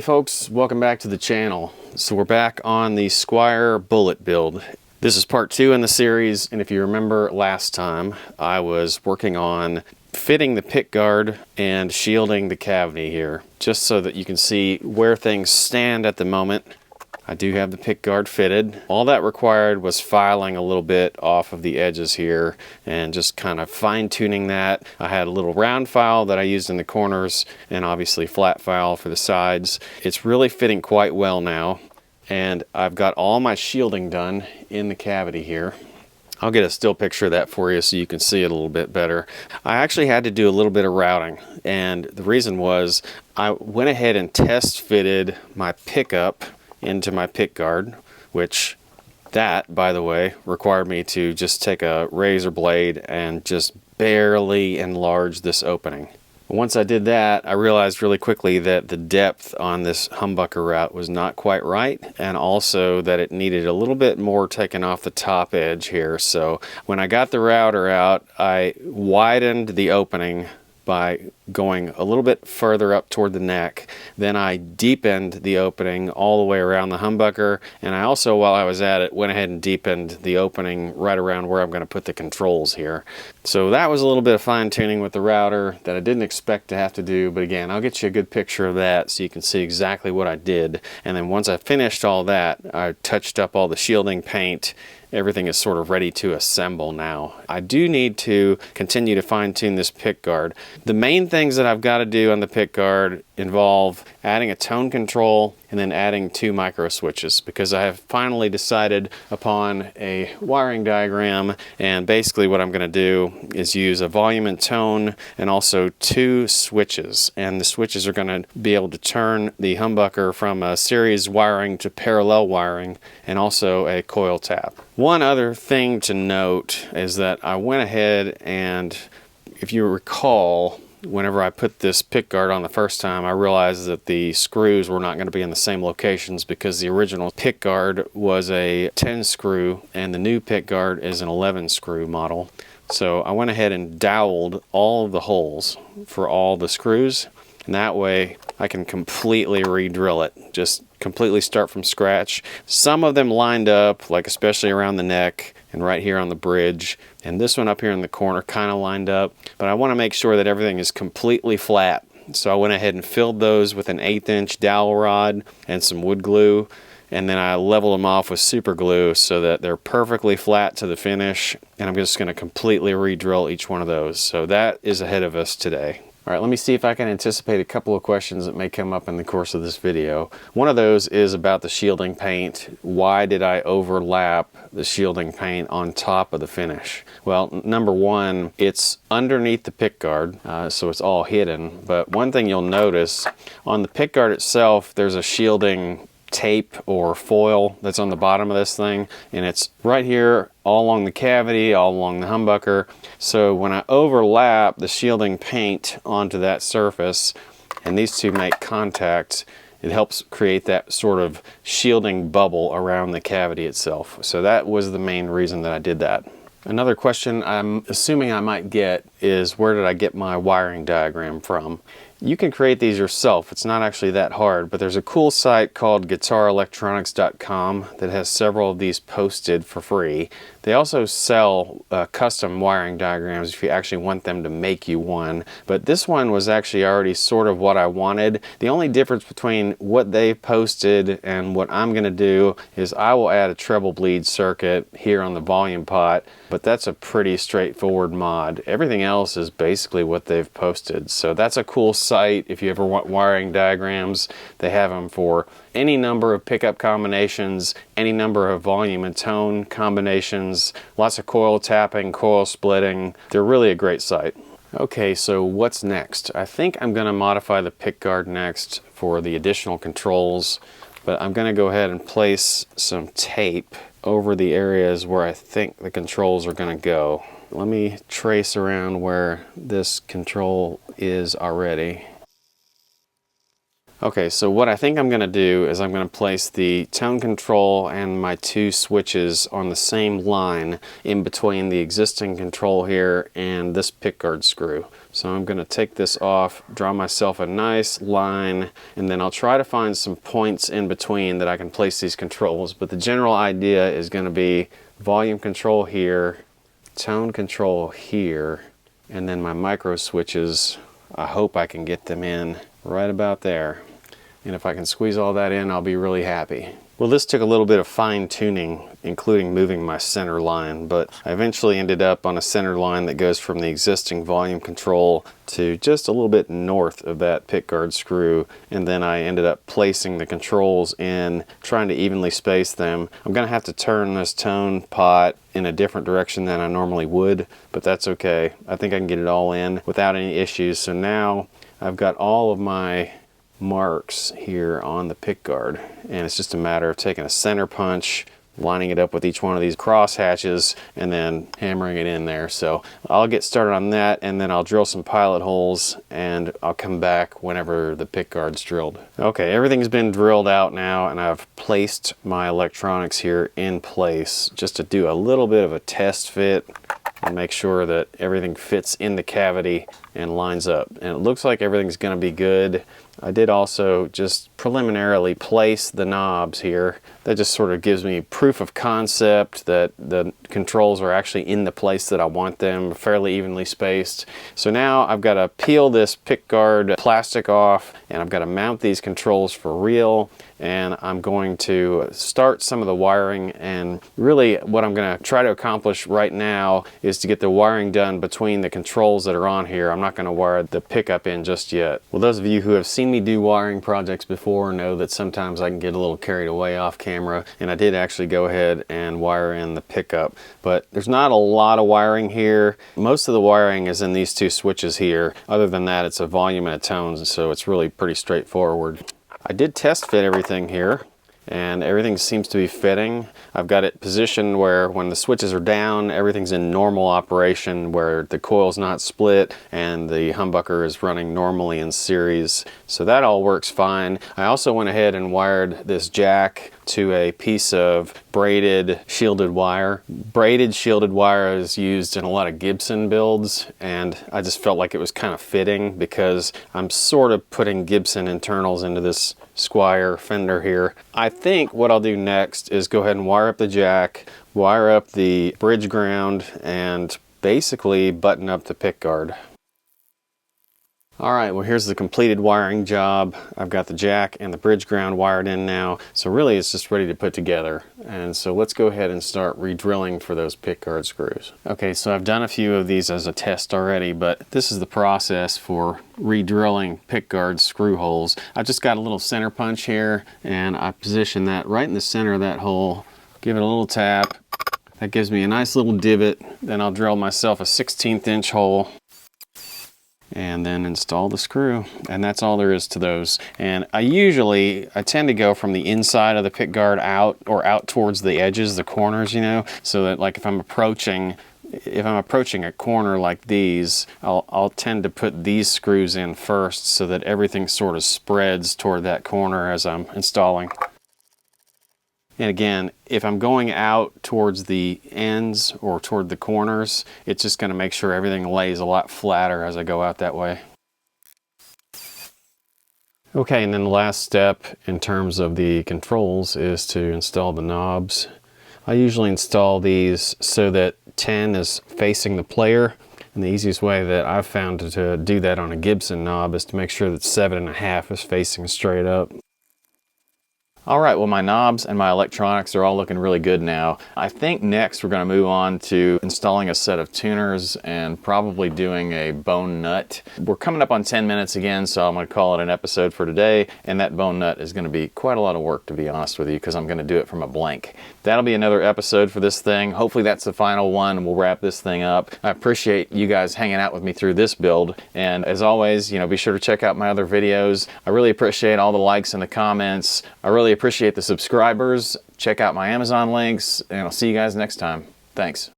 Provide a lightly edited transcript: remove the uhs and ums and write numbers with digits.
Hey folks, welcome back to the channel. So we're back on the Squier bullet build. This is part 2 in the series, and if you remember last time, I was working on fitting the pick guard and shielding the cavity here, just so that you can see where things stand at the moment. I do have the pick guard fitted. All that required was filing a little bit off of the edges here and just kind of fine-tuning that. I had a little round file that I used in the corners and obviously flat file for the sides. It's really fitting quite well now, and I've got all my shielding done in the cavity here. I'll get a still picture of that for you so you can see it a little bit better. I actually had to do a little bit of routing, and the reason was I went ahead and test fitted my pickup into my pick guard, which that, by the way, required me to just take a razor blade and just barely enlarge this opening. Once I did that, I realized really quickly that the depth on this humbucker route was not quite right, and also that it needed a little bit more taken off the top edge here. So when I got the router out, I widened the opening by going a little bit further up toward the neck. Then I deepened the opening all the way around the humbucker, and I also, while I was at it, went ahead and deepened the opening right around where I'm going to put the controls here. So that was a little bit of fine-tuning with the router that I didn't expect to have to do, but again, I'll get you a good picture of that so you can see exactly what I did. And then once I finished all that, I touched up all the shielding paint. Everything is sort of ready to assemble now. I do need to continue to fine-tune this pick guard. The main things that I've got to do on the pick guard involve adding a tone control and then adding 2 micro switches, because I have finally decided upon a wiring diagram, and basically what I'm going to do is use a volume and tone and also 2 switches, and the switches are going to be able to turn the humbucker from a series wiring to parallel wiring, and also a coil tap. One other thing to note is that I went ahead and, if you recall, whenever I put this pick guard on the first time, I realized that the screws were not going to be in the same locations because the original pick guard was a 10 screw and the new pick guard is an 11 screw model. So I went ahead and doweled all of the holes for all the screws, and that way I can completely re-drill it. Just completely start from scratch. Some of them lined up, like especially around the neck and right here on the bridge, and this one up here in the corner kind of lined up, but I want to make sure that everything is completely flat. So I went ahead and filled those with an 1/8 inch dowel rod and some wood glue, and then I leveled them off with super glue so that they're perfectly flat to the finish, and I'm just going to completely re-drill each one of those. So that is ahead of us today. All right, let me see if I can anticipate a couple of questions that may come up in the course of this video. One of those is about the shielding paint. Why did I overlap the shielding paint on top of the finish? Well, number one, it's underneath the pick guard, so it's all hidden. But one thing you'll notice, on the pick guard itself, there's a shielding tape or foil that's on the bottom of this thing, and it's right here all along the cavity, all along the humbucker. So when I overlap the shielding paint onto that surface and these two make contact, it helps create that sort of shielding bubble around the cavity itself. So that was the main reason that I did that. Another question I'm assuming I might get is, where did I get my wiring diagram from? You can create these yourself. It's not actually that hard, but there's a cool site called guitarelectronics.com that has several of these posted for free. They also sell custom wiring diagrams if you actually want them to make you one, but this one was actually already sort of what I wanted. The only difference between what they posted and what I'm going to do is I will add a treble bleed circuit here on the volume pot, but that's a pretty straightforward mod. Everything else is basically what they've posted, so that's a cool site. If you ever want wiring diagrams, they have them for any number of pickup combinations, any number of volume and tone combinations, lots of coil tapping, coil splitting. They're really a great site. Okay, so what's next? I think I'm going to modify the pick guard next for the additional controls, but I'm going to go ahead and place some tape over the areas where I think the controls are going to go. Let me trace around where this control is already. Okay, so what I think I'm going to do is I'm going to place the tone control and my two switches on the same line in between the existing control here and this pickguard screw. So I'm going to take this off, draw myself a nice line, and then I'll try to find some points in between that I can place these controls. But the general idea is going to be volume control here, tone control here, and then my micro switches, I hope I can get them in right about there. And if I can squeeze all that in, I'll be really happy. Well, this took a little bit of fine tuning, including moving my center line, but I eventually ended up on a center line that goes from the existing volume control to just a little bit north of that pickguard screw, and then I ended up placing the controls in, trying to evenly space them. I'm going to have to turn this tone pot in a different direction than I normally would, but that's okay. I think I can get it all in without any issues. So now I've got all of my marks here on the pickguard, and it's just a matter of taking a center punch, lining it up with each one of these cross hatches, and then hammering it in there. So I'll get started on that, and then I'll drill some pilot holes, and I'll come back whenever the pickguard's drilled. Okay, everything's been drilled out now, and I've placed my electronics here in place just to do a little bit of a test fit and make sure that everything fits in the cavity and lines up. And it looks like everything's going to be good. I did also just preliminarily place the knobs here. That just sort of gives me proof of concept that the controls are actually in the place that I want them, fairly evenly spaced. So now I've got to peel this pickguard plastic off, and I've got to mount these controls for real. And I'm going to start some of the wiring, and really what I'm going to try to accomplish right now is to get the wiring done between the controls that are on here. I'm not going to wire the pickup in just yet. Well, those of you who have seen me do wiring projects before know that sometimes I can get a little carried away off camera, and I did actually go ahead and wire in the pickup. But there's not a lot of wiring here. Most of the wiring is in these two switches here. Other than that, it's a volume and a tone, so it's really pretty straightforward. I did test fit everything here, and everything seems to be fitting. I've got it positioned where when the switches are down, everything's in normal operation, where the coil's not split and the humbucker is running normally in series. So that all works fine. I also went ahead and wired this jack to a piece of braided shielded wire. Braided shielded wire is used in a lot of Gibson builds, and I just felt like it was kind of fitting because I'm sort of putting Gibson internals into this Squier fender here. I think what I'll do next is go ahead and wire up the jack, wire up the bridge ground, and basically button up the pickguard. Alright, well here's the completed wiring job. I've got the jack and the bridge ground wired in now, so really it's just ready to put together. And so let's go ahead and start re-drilling for those pickguard screws. Okay, so I've done a few of these as a test already, but this is the process for re-drilling pickguard screw holes. I've just got a little center punch here, and I position that right in the center of that hole, give it a little tap. That gives me a nice little divot. Then I'll drill myself a 1/16 inch hole, and then install the screw, and that's all there is to those. And I tend to go from the inside of the pickguard out, or out towards the edges, the corners, you know, so that like if I'm approaching a corner like these, I'll tend to put these screws in first so that everything sort of spreads toward that corner as I'm installing. And again, if I'm going out towards the ends or toward the corners, it's just going to make sure everything lays a lot flatter as I go out that way. Okay, and then the last step in terms of the controls is to install the knobs. I usually install these so that 10 is facing the player. And the easiest way that I've found to do that on a Gibson knob is to make sure that 7.5 is facing straight up. Alright, well my knobs and my electronics are all looking really good now. I think next we're going to move on to installing a set of tuners and probably doing a bone nut. We're coming up on 10 minutes again, so I'm going to call it an episode for today, and that bone nut is going to be quite a lot of work, to be honest with you, because I'm going to do it from a blank. That'll be another episode for this thing. Hopefully that's the final one, and we'll wrap this thing up. I appreciate you guys hanging out with me through this build, and as always, be sure to check out my other videos. I really appreciate all the likes and the comments. I really appreciate the subscribers. Check out my Amazon links, and I'll see you guys next time. Thanks.